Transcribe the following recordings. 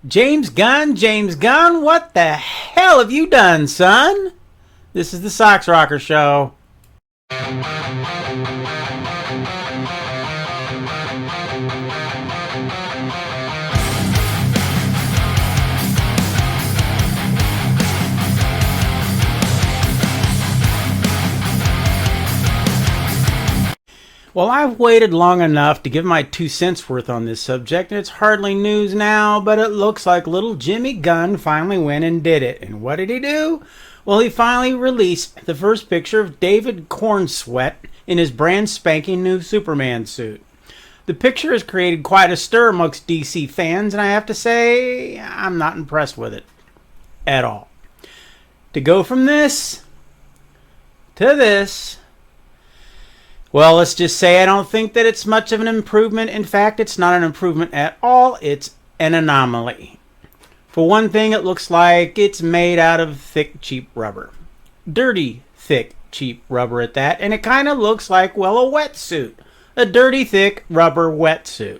James Gunn, what the hell have you done, son? This is the Sox Rocker Show. Well, I've waited long enough to give my 2 cents worth on this subject, and it's hardly news now, but it looks like little Jimmy Gunn finally went and did it. And what did he do? Well, he finally released the first picture of David Corenswet in his brand spanking new Superman suit. The picture has created quite a stir amongst DC fans, and I have to say, I'm not impressed with it at all. To go from this to this, well, let's just say I don't think that it's much of an improvement. In fact, it's not an improvement at all. It's an anomaly. For one thing, it looks like it's made out of thick, cheap rubber. Dirty, thick, cheap rubber at that. And it kind of looks like, well, a wetsuit. A dirty, thick rubber wetsuit.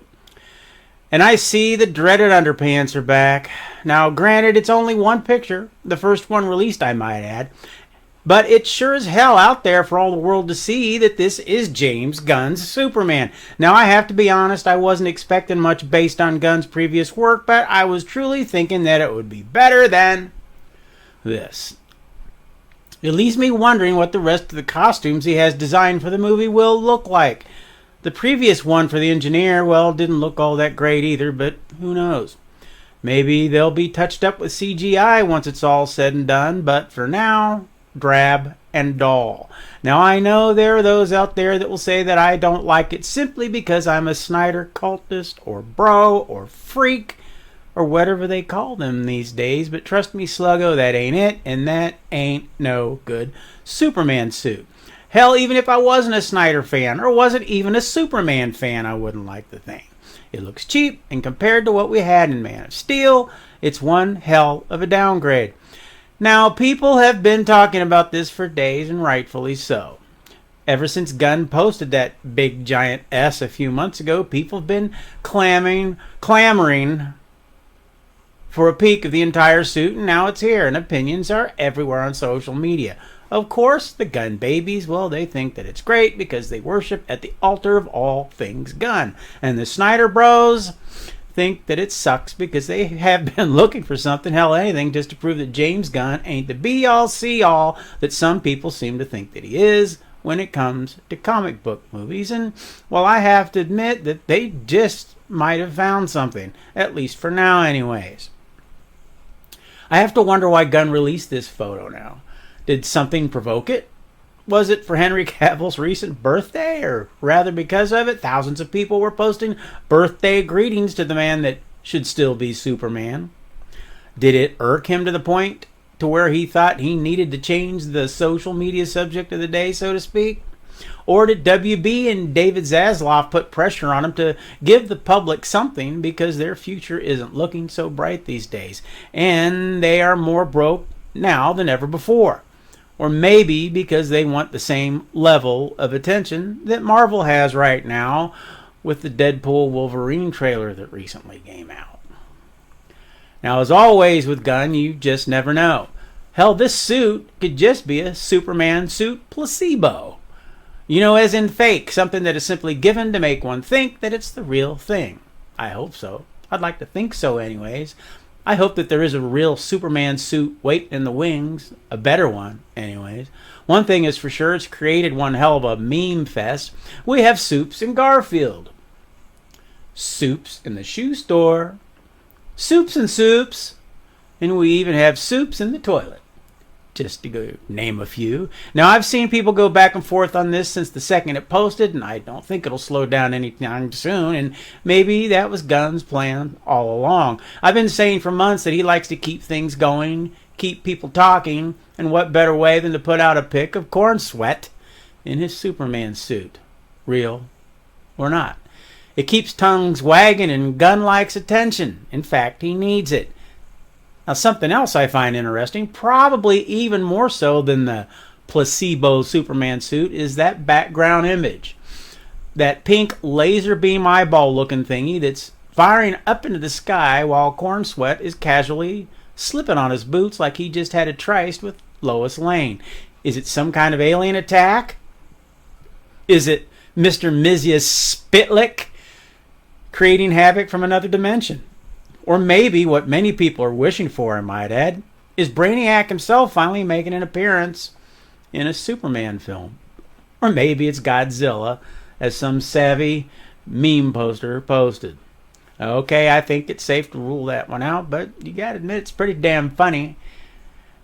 And I see the dreaded underpants are back. Now, granted, it's only one picture. The first one released, I might add. But it's sure as hell out there for all the world to see that this is James Gunn's Superman. Now, I have to be honest, I wasn't expecting much based on Gunn's previous work, but I was truly thinking that it would be better than this. It leaves me wondering what the rest of the costumes he has designed for the movie will look like. The previous one for the engineer, well, didn't look all that great either, but who knows? Maybe they'll be touched up with CGI once it's all said and done, but for now, drab and dull. Now, I know there are those out there that will say that I don't like it simply because I'm a Snyder cultist or bro or freak or whatever they call them these days, but trust me, Sluggo, that ain't it, and that ain't no good Superman suit. Hell, even if I wasn't a Snyder fan or wasn't even a Superman fan, I wouldn't like the thing. It looks cheap, and compared to what we had in Man of Steel, it's one hell of a downgrade. Now, people have been talking about this for days, and rightfully so. Ever since Gunn posted that big giant S a few months ago, people have been clamoring for a peek of the entire suit, and now it's here, and opinions are everywhere on social media. Of course, the Gunn babies, well, they think that it's great because they worship at the altar of all things Gunn. And the Snyder bros think that it sucks because they have been looking for something, hell, anything, just to prove that James Gunn ain't the be-all, see-all that some people seem to think that he is when it comes to comic book movies. And, well, I have to admit that they just might have found something, at least for now anyways. I have to wonder why Gunn released this photo now. Did something provoke it? Was it for Henry Cavill's recent birthday, or rather because of it, thousands of people were posting birthday greetings to the man that should still be Superman? Did it irk him to the point to where he thought he needed to change the social media subject of the day, so to speak? Or did WB and David Zaslav put pressure on him to give the public something because their future isn't looking so bright these days, and they are more broke now than ever before? Or maybe because they want the same level of attention that Marvel has right now with the Deadpool Wolverine trailer that recently came out. Now, as always with Gunn, you just never know. Hell, this suit could just be a Superman suit placebo. You know, as in fake, something that is simply given to make one think that it's the real thing. I hope so. I'd like to think so anyways. I hope that there is a real Superman suit waiting in the wings, a better one anyways. One thing is for sure, it's created one hell of a meme fest. We have Soups in Garfield, Soups in the shoe store, Soups and Soups, and we even have Soups in the toilet, just to go name a few. Now, I've seen people go back and forth on this since the second it posted, and I don't think it'll slow down anytime soon, and maybe that was Gunn's plan all along. I've been saying for months that he likes to keep things going, keep people talking, and what better way than to put out a pic of Corenswet in his Superman suit, real or not. It keeps tongues wagging, and Gunn likes attention. In fact, he needs it. Now, something else I find interesting, probably even more so than the placebo Superman suit, is that background image. That pink laser beam eyeball looking thingy that's firing up into the sky while Corenswet is casually slipping on his boots like he just had a tryst with Lois Lane. Is it some kind of alien attack? Is it Mr. Mizius Spitlick creating havoc from another dimension? Or maybe what many people are wishing for, I might add, is Brainiac himself finally making an appearance in a Superman film. Or maybe it's Godzilla, as some savvy meme poster posted. Okay, I think it's safe to rule that one out, but you gotta admit it's pretty damn funny.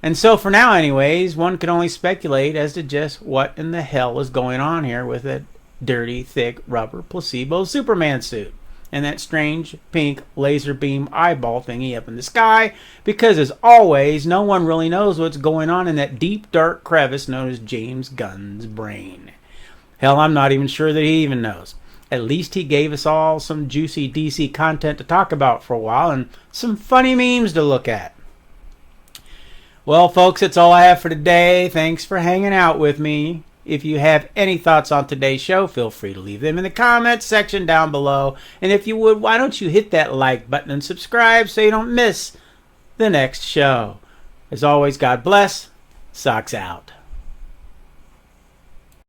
And so for now anyways, one can only speculate as to just what in the hell is going on here with that dirty, thick, rubber placebo Superman suit and that strange pink laser beam eyeball thingy up in the sky, because as always, no one really knows what's going on in that deep, dark crevice known as James Gunn's brain. Hell, I'm not even sure that he even knows. At least he gave us all some juicy DC content to talk about for a while and some funny memes to look at. Well, folks, that's all I have for today. Thanks for hanging out with me. If you have any thoughts on today's show, feel free to leave them in the comments section down below. And if you would, why don't you hit that like button and subscribe so you don't miss the next show. As always, God bless. Socks out.